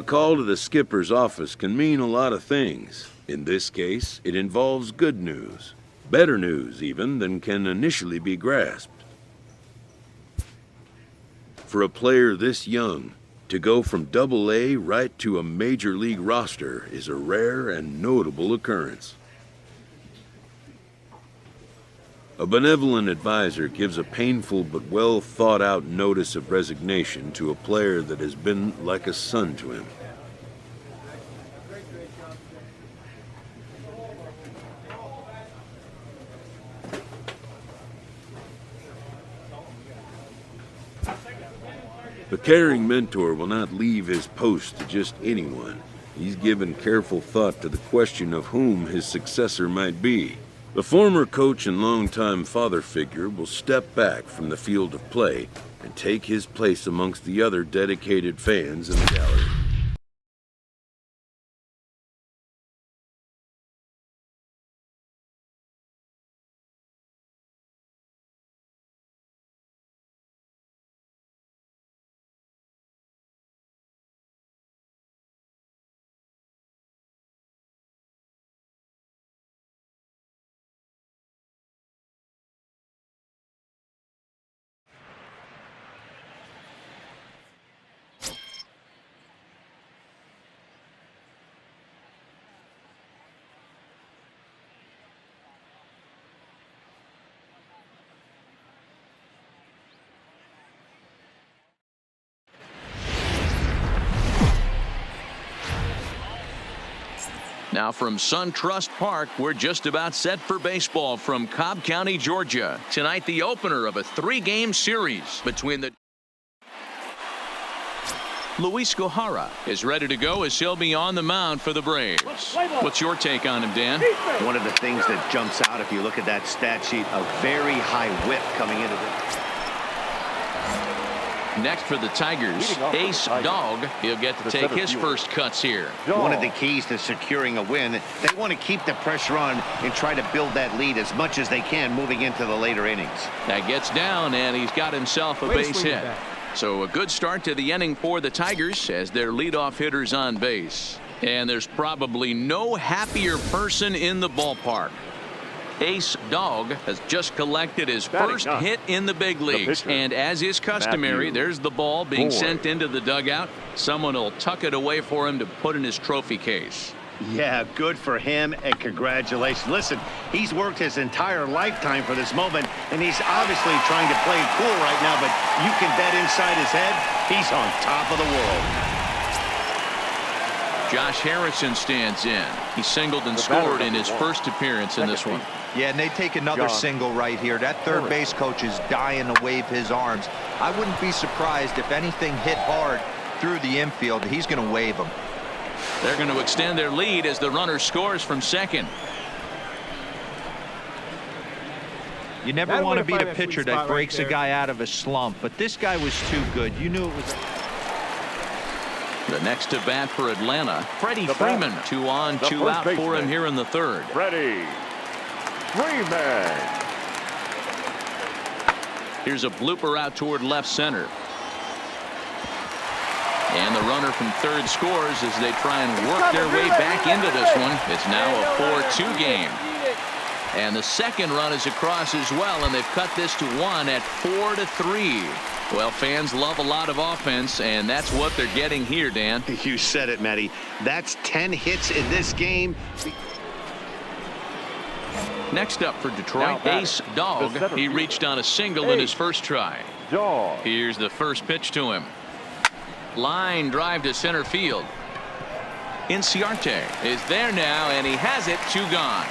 A call to the skipper's office can mean a lot of things. In this case, it involves good news. Better news, even, than can initially be grasped. For a player this young, to go from Double-A right to a major league roster is a rare and notable occurrence. A benevolent advisor gives a painful but well-thought-out notice of resignation to a player that has been like a son to him. The caring mentor will not leave his post to just anyone. He's given careful thought to the question of whom his successor might be. The former coach and longtime father figure will step back from the field of play and take his place amongst the other dedicated fans in the gallery. Now from SunTrust Park, we're just about set for baseball from Cobb County, Georgia. Tonight, the opener of a 3-game series between the... Luis Gohara is ready to go as he'll be on the mound for the Braves. What's your take on him, Dan? One of the things that jumps out if you look at that stat sheet, a very high whip coming into the... Next for the Tigers, Ace Dog. He'll get to take his first cuts here. One of the keys to securing a win, they want to keep the pressure on and try to build that lead as much as they can moving into the later innings. That gets down, and he's got himself a base hit. So a good start to the inning for the Tigers as their leadoff hitter's on base. And there's probably no happier person in the ballpark. Ace Dog has just collected his first hit in the big leagues. And as is customary, there's the ball being sent into the dugout. Someone will tuck it away for him to put in his trophy case. Yeah, good for him, and congratulations. Listen, he's worked his entire lifetime for this moment, and he's obviously trying to play it cool right now, but you can bet inside his head, he's on top of the world. Josh Harrison stands in. He singled and scored in his first appearance in this one. Yeah, and they take another single right here. That third base coach is dying to wave his arms. I wouldn't be surprised if anything hit hard through the infield. He's going to wave them. They're going to extend their lead as the runner scores from second. You never want to beat a pitcher that breaks a guy out of a slump, but this guy was too good. You knew it was. The next to bat for Atlanta, Freddie Freeman. 2 on, 2 out for him here in the third. Freddie Freeman. Here's a blooper out toward left center. And the runner from third scores as they try and work their way back into this one. It's now a 4-2 game. And the second run is across as well, and they've cut this to 1 at 4-3. Well, fans love a lot of offense, and that's what they're getting here, Dan. You said it, Matty. That's 10 hits in this game. Next up for Detroit, Ace Dog. He reached on a single in his first try. Here's the first pitch to him. Line drive to center field. Inciarte is there now, and he has it. 2 gone.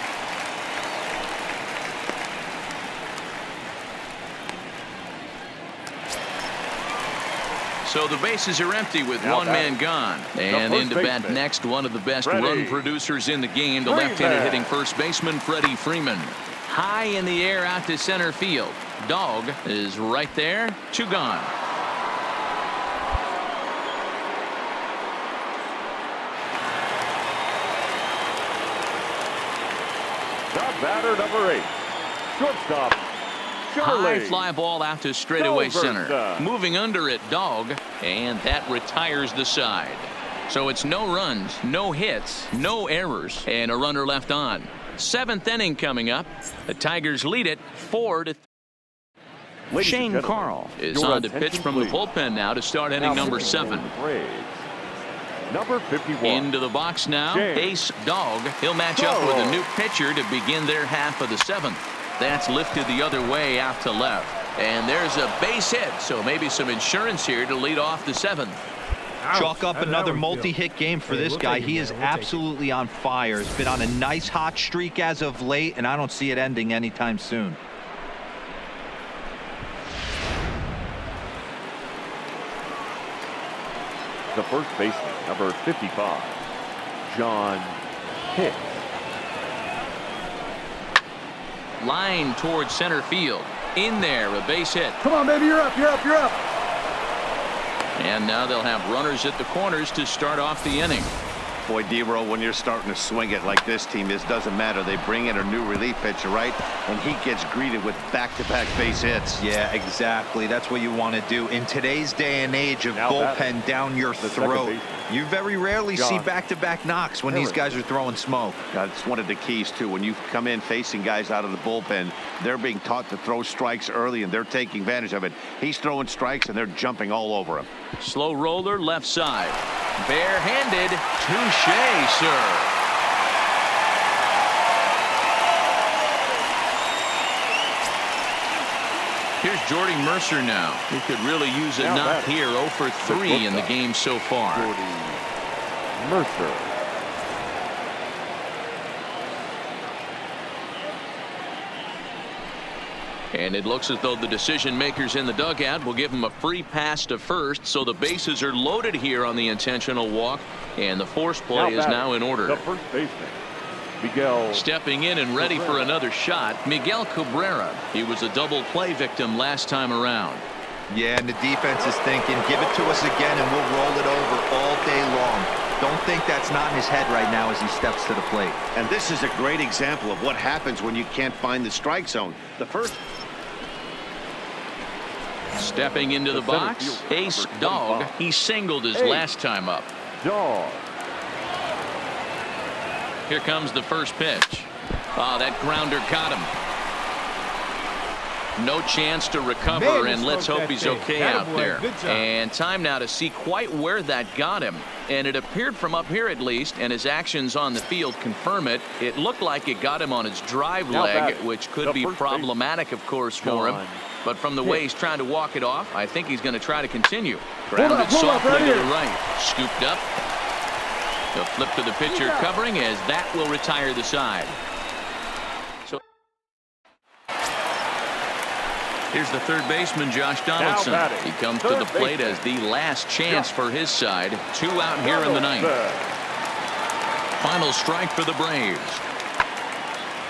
So the bases are empty with one man gone. And in to bat next, one of the best run producers in the game, the left-handed hitting first baseman, Freddie Freeman. High in the air out to center field. Dog is right there. 2 gone. The batter, number 8, shortstop. High fly ball out to straightaway center. Moving under it, Dog, and that retires the side. So it's no runs, no hits, no errors, and a runner left on. 7th inning coming up. The Tigers lead it 4-3. Shane Carl is on to pitch from the bullpen now to start inning number 7. Number 51. Into the box now, Ace Dog. He'll match up with a new pitcher to begin their half of the 7th. That's lifted the other way out to left. And there's a base hit, so maybe some insurance here to lead off the 7th. Chalk up another multi-hit game for this guy. He is absolutely on fire. He's been on a nice hot streak as of late, and I don't see it ending anytime soon. The first baseman, number 55, John Hicks. Line towards center field. In there, a base hit. Come on, baby, you're up, you're up, you're up. And now they'll have runners at the corners to start off the inning. Boy, D-Roll, when you're starting to swing it like this team is, doesn't matter. They bring in a new relief pitcher, right? And he gets greeted with back-to-back base hits. Yeah, exactly. That's what you want to do. In today's day and age of bullpen down your throat, you very rarely see back-to-back knocks when these guys are throwing smoke. That's one of the keys, too. When you come in facing guys out of the bullpen, they're being taught to throw strikes early, and they're taking advantage of it. He's throwing strikes, and they're jumping all over him. Slow roller left side. Barehanded. Touche, sir. Here's Jordy Mercer now. He could really use a knock here. 0 for 3 in the game so far. Jordy Mercer. And it looks as though the decision makers in the dugout will give him a free pass to first, so the bases are loaded here on the intentional walk, and the force play is now in order. The first baseman, Miguel. Stepping in and ready for another shot, Miguel Cabrera. He was a double play victim last time around. Yeah, and the defense is thinking, give it to us again and we'll roll it over all day long. Don't think that's not in his head right now as he steps to the plate. And this is a great example of what happens when you can't find the strike zone. The first. Stepping into the box, Ace Dog. He singled his last time up. Dog. Here comes the first pitch. Oh, that grounder got him. No chance to recover, and let's hope he's okay out there. And time now to see quite where that got him. And it appeared from up here at least, and his actions on the field confirm it. It looked like it got him on his drive leg, which could be problematic, of course, for him. But from the way he's trying to walk it off, I think he's going to try to continue. Grounded softly to the right. Scooped up. The flip to the pitcher covering as that will retire the side. So here's the third baseman, Josh Donaldson. He comes to the plate as the last chance for his side. 2 out here in the 9th. Final strike for the Braves.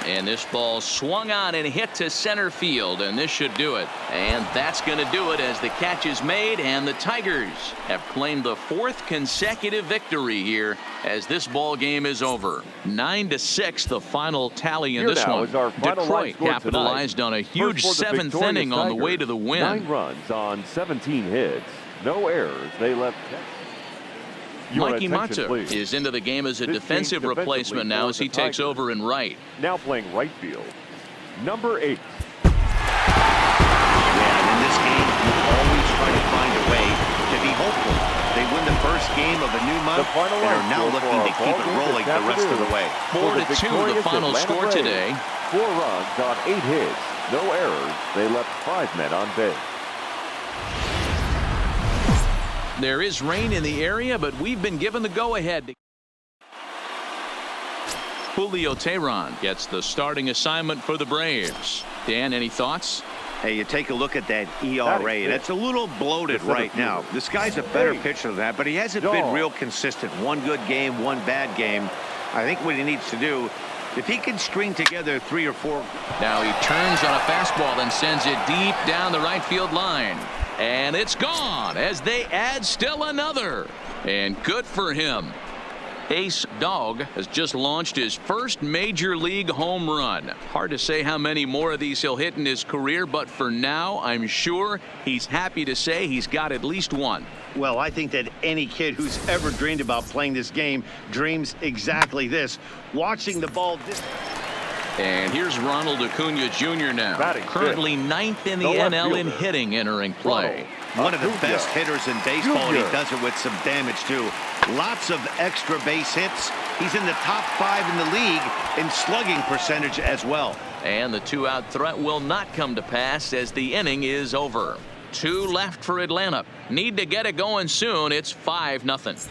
And this ball swung on and hit to center field, and this should do it. And that's going to do it as the catch is made, and the Tigers have claimed the 4th consecutive victory here as this ball game is over. 9-6 the final tally in this one. Detroit capitalized on a huge 7th inning on the way to the win. 9 runs on 17 hits. No errors. They left. Mikey Mata is into the game as a defensive replacement now as he takes over in right. Now playing right field, number 8. Yeah, and in this game, you always try to find a way to be hopeful. They win the first game of a new month and are now looking to keep it rolling the rest of the way. 4-2 the final score today. 4 runs on 8 hits. No errors. They left 5 men on base. There is rain in the area, but we've been given the go-ahead. Julio Teheran gets the starting assignment for the Braves. Dan, any thoughts? Hey, you take a look at that ERA. That's a little bloated right now. This guy's a better pitcher than that, but he hasn't been real consistent. One good game, one bad game. I think what he needs to do, if he can string together 3 or 4. Now he turns on a fastball and sends it deep down the right field line. And it's gone as they add still another. And good for him. Ace Dog has just launched his first major league home run. Hard to say how many more of these he'll hit in his career, but for now, I'm sure he's happy to say he's got at least one. Well, I think that any kid who's ever dreamed about playing this game dreams exactly this. Watching the ball. And here's Ronald Acuna Jr. now. Batting Currently fifth. ninth in the The left NL in fielder. hitting entering play. One of the Acuna best hitters in baseball, and he Jr. does it with some damage, too. Lots of extra base hits. He's in the top 5 in the league in slugging percentage as well. And the 2-out threat will not come to pass as the inning is over. 2 left for Atlanta. Need to get it going soon. It's 5-0.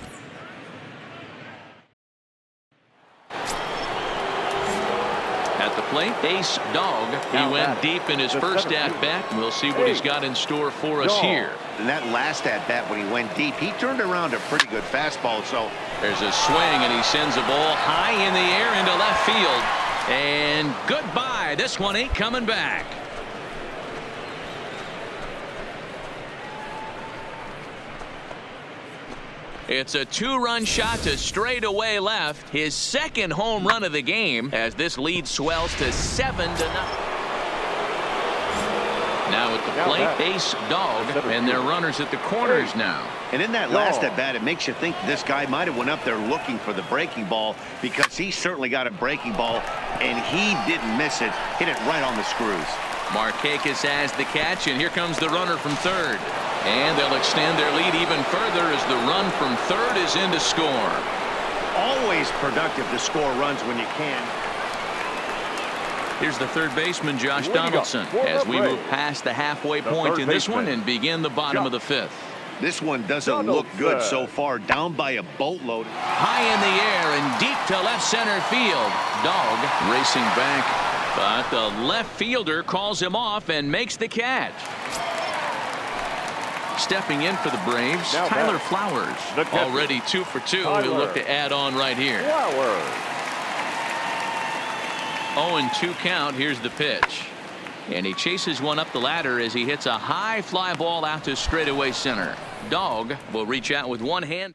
At the plate, Ace Dog. He Now went batting, deep in his the first center fielder. at-bat. We'll see what he's got in store for us Dog. here. And that last at-bat when he went deep, he turned around a pretty good fastball. So There's a swing, and he sends a ball high in the air into left field. And goodbye. This one ain't coming back. It's a 2-run shot to straightaway left. His second home run of the game as this lead swells to 7-0. Now at the Now plate, back. Ace Dog, Center and their fielder. runners at the corners now. And in that last Dog. at-bat, it makes you think this guy might have went up there looking for the breaking ball, because he certainly got a breaking ball, and he didn't miss it. Hit it right on the screws. Markakis has the catch, and here comes the runner from third. And they'll extend their lead even further as the run from third is in to score. Always productive to score runs when you can. Here's the third baseman, Josh Leading up Donaldson, for as the we Braves, move past the halfway the point third in this one baseman, and begin the bottom of the fifth. This one doesn't Donaldson. look good so far, down by a boatload. High in the air and deep to left center field. Dog racing back, but the left fielder calls him off and makes the catch. Stepping in for the Braves, Now Tyler back. Flowers. The catcher. Already 2 for 2. He'll Tyler. look to add on right here. Flowers. 0-2 count. Here's the pitch. And he chases one up the ladder as he hits a high fly ball out to straightaway center. Dog will reach out with one hand.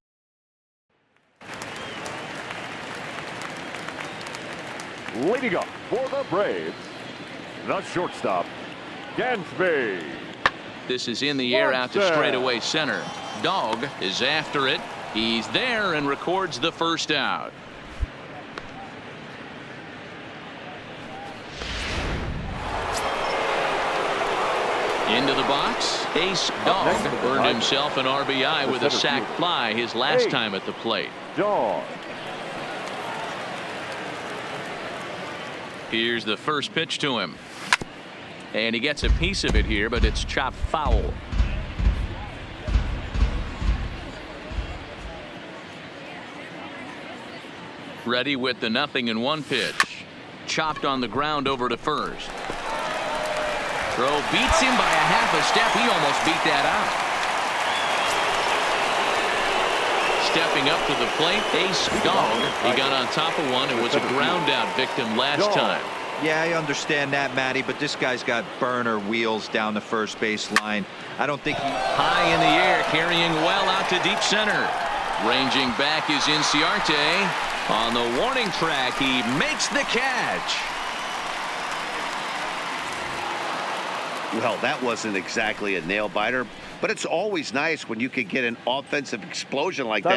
Leading up for the Braves, the shortstop, Gansby. This is in the air out to Swanson. straightaway center. Dog is after it. He's there and records the first out. Into the box, Ace Dog next to the earned Tigers, himself an RBI the with a center sac fielder, fly his last Ace time at the plate. Dog. Here's the first pitch to him. And he gets a piece of it here, but it's chopped foul. Ready with the 0-1 pitch. Chopped on the ground over to first. Throw beats him by a half a step. He almost beat that out. Stepping up to the plate, Ace Dog. He got on top of one and was a ground out victim last time. Yeah, I understand that, Matty, but this guy's got burner wheels down the first base line. I don't think he... High in the air, carrying well out to deep center. Ranging back is Inciarte. On the warning track, he makes the catch. Well, that wasn't exactly a nail biter, but it's always nice when you can get an offensive explosion like that.